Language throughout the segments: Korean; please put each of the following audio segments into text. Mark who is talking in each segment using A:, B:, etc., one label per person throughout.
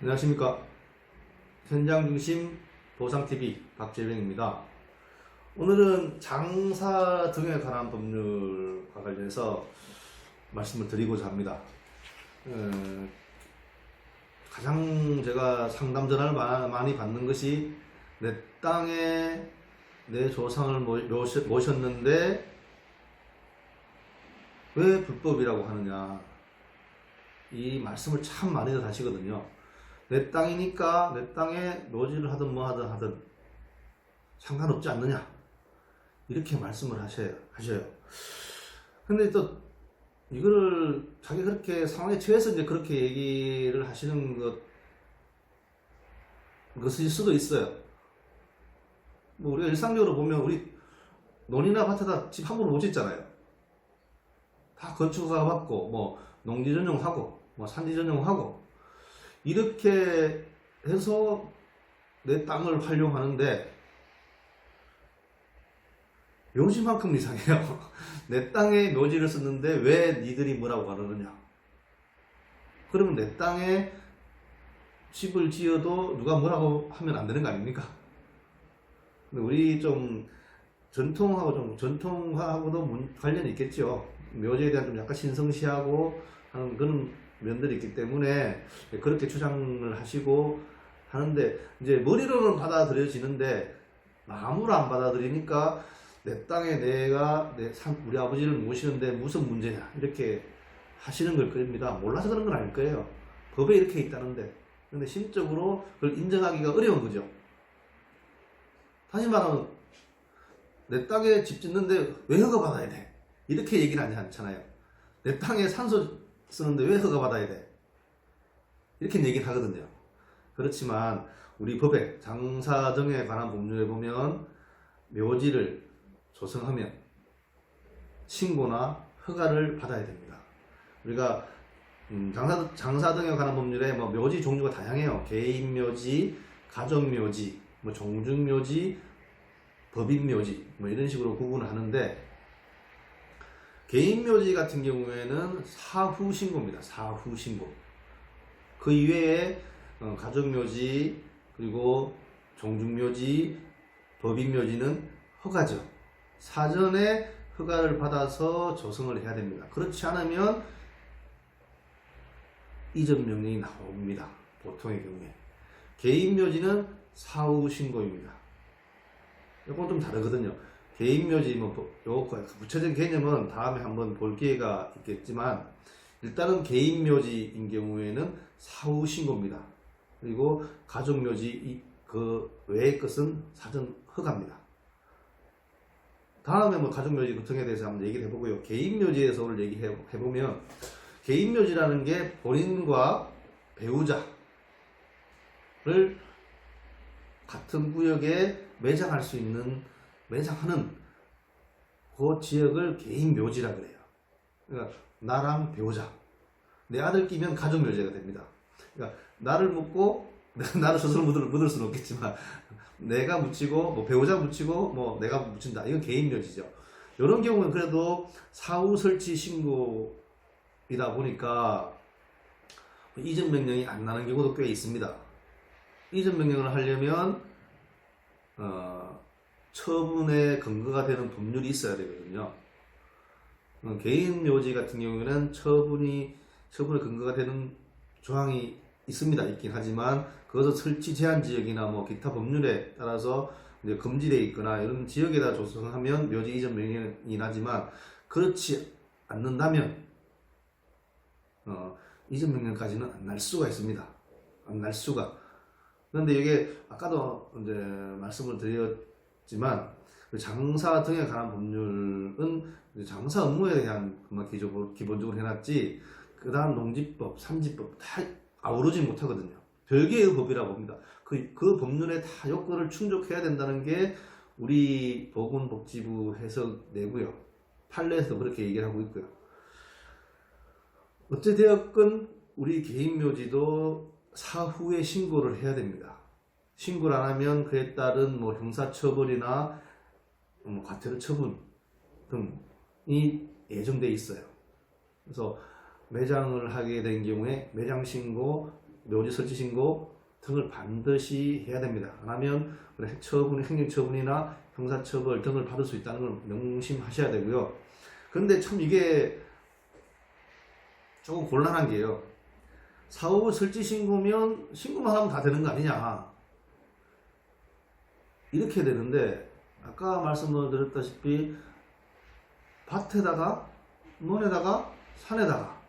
A: 안녕하십니까. 현장중심 보상TV 박재병입니다. 오늘은 장사 등에 관한 법률과 관련해서 말씀을 드리고자 합니다. 가장 제가 상담 전화를 많이 받는 것이 내 땅에 내 조상을 모셨는데 왜 불법이라고 하느냐, 이 말씀을 참 많이들 하시거든요. 내 땅이니까 내 땅에 묘지를 하든 뭐 하든 상관없지 않느냐, 이렇게 말씀을 하셔요. 근데 또 이거를 자기 그렇게 상황에 처해서 이제 그렇게 얘기를 하시는 것일 수도 있어요. 뭐 우리가 일상적으로 보면 우리 논이나 밭에다 집 함부로 못 짓잖아요. 다 건축허가 받고 뭐 농지 전용하고 뭐 산지 전용하고 이렇게 해서 내 땅을 활용하는데 묘지만큼 이상해요. 내 땅에 묘지를 썼는데 왜 니들이 뭐라고 하느냐. 그러면 내 땅에 집을 지어도 누가 뭐라고 하면 안 되는 거 아닙니까? 근데 우리 좀 전통하고도 관련이 있겠죠. 묘지에 대한 좀 약간 신성시하고 하는 그런 면들이 있기 때문에 그렇게 주장을 하시고 하는데, 이제 머리로는 받아들여지는데 마음으로 안 받아들이니까 내 땅에 우리 아버지를 모시는데 무슨 문제냐, 이렇게 하시는 걸 겁니다. 몰라서 그런 건 아닐 거예요. 법에 이렇게 있다는데. 근데 심적으로 그걸 인정하기가 어려운 거죠. 다시 말하면 내 땅에 집 짓는데 왜 허가 받아야 돼? 이렇게 얘기는 않잖아요. 내 땅에 산소 쓰는데 왜 허가 받아야 돼? 이렇게 얘기를 하거든요. 그렇지만 우리 법에 장사등에 관한 법률에 보면 묘지를 조성하면 신고나 허가를 받아야 됩니다. 우리가 장사등에 관한 법률에 뭐 묘지 종류가 다양해요. 개인묘지, 가족묘지, 뭐 종중묘지, 법인묘지, 뭐 이런 식으로 구분을 하는데, 개인묘지 같은 경우에는 사후 신고입니다. 사후 신고. 그 이외에 가족묘지, 그리고 종중묘지, 법인묘지는 허가죠. 사전에 허가를 받아서 조성을 해야 됩니다. 그렇지 않으면 이전 명령이 나옵니다. 보통의 경우에. 개인묘지는 사후 신고입니다. 이건 좀 다르거든요. 개인묘지 구체적인 개념은 다음에 한번 볼 기회가 있겠지만, 일단은 개인묘지인 경우에는 사후 신고입니다. 그리고 가족묘지 그 외의 것은 사전 허가입니다. 다음에 뭐 가족묘지 등에 대해서 한번 얘기를 해보고요. 개인묘지에서 오늘 얘기해보면, 개인묘지라는 게 본인과 배우자를 같은 구역에 매장할 수 있는, 매장하는 그 지역을 개인묘지라 그래요. 그러니까 나랑 배우자, 내 아들 끼면 가족묘지가 됩니다. 그러니까 나를 묻고 나를 스스로 묻을 수는 없겠지만 내가 묻히고 뭐 배우자 묻히고 뭐 내가 묻힌다, 이건 개인묘지죠. 이런 경우는 그래도 사후 설치 신고이다 보니까 이전 명령이 안 나는 경우도 꽤 있습니다. 이전 명령을 하려면 처분의 근거가 되는 법률이 있어야 되거든요. 개인 묘지 같은 경우에는 처분의 근거가 되는 조항이 있긴 하지만, 그것은 설치 제한 지역이나 뭐 기타 법률에 따라서 이제 금지되어 있거나 이런 지역에다 조성하면 묘지 이전 명령이 나지만, 그렇지 않는다면 이전 명령까지는 안 날 수가 있습니다. 안 날 수가. 그런데 이게 아까도 이제 말씀을 드렸지만, 장사 등에 관한 법률은 장사 업무에 대한 것만 기본적으로 해놨지, 그 다음 농지법, 산지법 다 아우르지 못하거든요. 별개의 법이라고 봅니다. 그 법률에 다 요건을 충족해야 된다는 게 우리 보건복지부 해석 내고요. 판례에서 그렇게 얘기를 하고 있고요. 어찌되었건 우리 개인묘지도 사후에 신고를 해야 됩니다. 신고를 안 하면 그에 따른 뭐 형사처벌이나 과태료 처분 등이 예정돼 있어요. 그래서 매장을 하게 된 경우에 매장 신고 묘지 설치 신고 등을 반드시 해야 됩니다. 안 하면 처분, 행정처분이나 형사처벌 등을 받을 수 있다는 걸 명심하셔야 되고요. 그런데 참 이게 조금 곤란한 게요. 사후 설치 신고면 신고만 하면 다 되는 거 아니냐. 이렇게 되는데 아까 말씀을 드렸다시피 밭에다가 논에다가 산에다가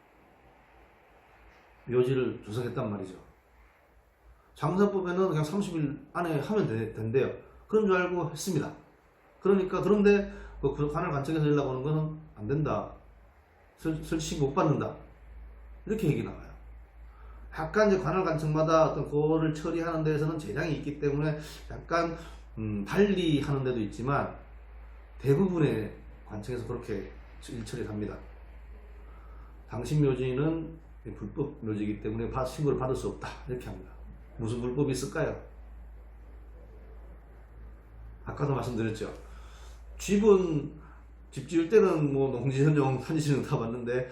A: 묘지를 조성했단 말이죠. 장사법에는 그냥 30일 안에 하면 된대요. 그런 줄 알고 했습니다. 그런데 그 관할 관청에서 연락 오는 거는 안 된다. 설치 못 받는다. 이렇게 얘기 나와요. 약간 이제 관할 관청마다 어떤 그거를 처리하는 데에서는 재량이 있기 때문에 약간 달리 하는 데도 있지만 대부분의 관청에서 그렇게 일처리를 합니다. 당신 묘지는 불법 묘지이기 때문에 신고를 받을 수 없다. 이렇게 합니다. 무슨 불법이 있을까요? 아까도 말씀드렸죠. 집 지을 때는 뭐 농지전용, 산지전용 다 봤는데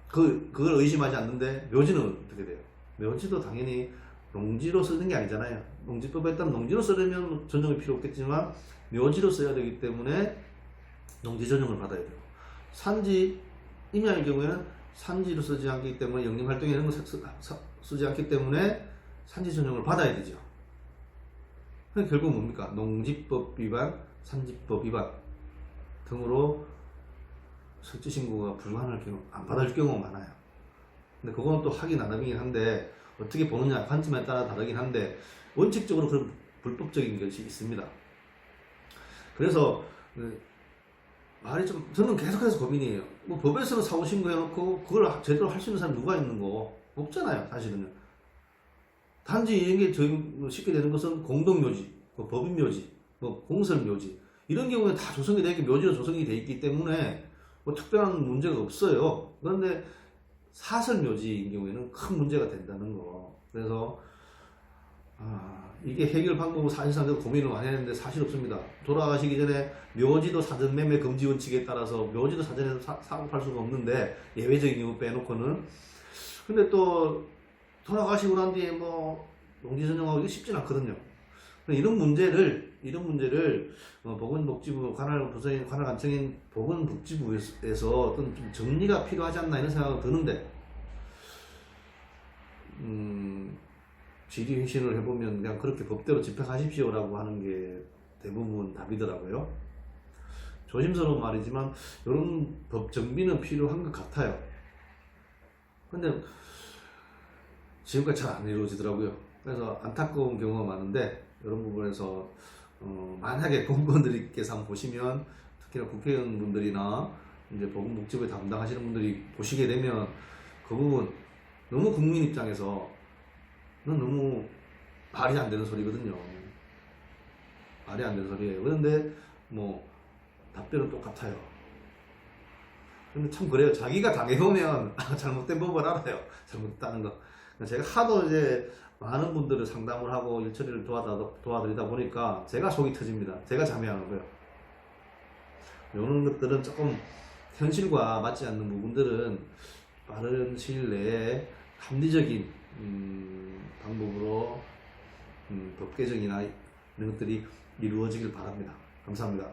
A: 그걸 의심하지 않는데 묘지는 어떻게 돼요? 묘지도 당연히 농지로 쓰는 게 아니잖아요. 농지법에 따르면 농지로 쓰려면 전용이 필요 없겠지만 묘지로 써야 되기 때문에 농지 전용을 받아야 되고, 산지 임야의 경우에는 산지로 쓰지 않기 때문에 영림활동에 이런 거 쓰지 않기 때문에 산지 전용을 받아야 되죠. 결국 뭡니까? 농지법 위반, 산지법 위반 등으로 설치 신고가 불가능할 경우, 안 받을 경우가 많아요. 근데 그건 또 하기 나름이긴 한데 어떻게 보느냐 관점에 따라 다르긴 한데 원칙적으로 그런 불법적인 것이 있습니다. 그래서 말이 좀 저는 계속해서 고민이에요. 뭐 법에서는 사고 신고해놓고 그걸 제대로 할 수 있는 사람이 누가 있는 거 없잖아요. 사실은요. 단지 이게 쉽게 되는 것은 공동묘지, 뭐 법인묘지, 뭐 공설묘지 이런 경우에 다 조성이 되게 묘지로 조성이 돼 있기 때문에 뭐 특별한 문제가 없어요. 그런데 사설묘지인 경우에는 큰 문제가 된다는 거. 그래서 이게 해결 방법은 사실상 고민을 많이 했는데 사실 없습니다. 돌아가시기 전에 묘지도 사전 매매 금지 원칙에 따라서 묘지도 사전에서 사고 팔 수가 없는데 예외적인 경우 빼놓고는. 근데 또 돌아가시고 난 뒤에 뭐 농지 전용하기 쉽진 않거든요. 이런 문제를 보건복지부 관할관청인 보건복지부에서 어떤 좀 정리가 필요하지 않나 이런 생각이 드는데 질의회신을 해보면 그냥 그렇게 법대로 집행하십시오라고 하는 게 대부분 답이더라고요. 조심스러운 말이지만 이런 법 정비는 필요한 것 같아요. 근데 지금까지 잘 안 이루어지더라고요. 그래서 안타까운 경우가 많은데 이런 부분에서 만약에 공무원들께서 한번 보시면 특히나 국회의원분들이나 이제 보건복지부에 담당하시는 분들이 보시게 되면 그 부분 너무 국민 입장에서 너무 말이 안 되는 소리거든요. 말이 안 되는 소리예요. 그런데 뭐 답변은 똑같아요. 근데 참 그래요. 자기가 당해보면 잘못된 법을 알아요. 잘못했다는 거. 제가 하도 이제 많은 분들을 상담을 하고 일처리를 도와드리다 보니까 제가 속이 터집니다. 제가 잠이 안 오고요. 이런 것들은 조금 현실과 맞지 않는 부분들은 빠른 시일 내에 합리적인 방법으로 법 개정이나 이런 것들이 이루어지길 바랍니다. 감사합니다.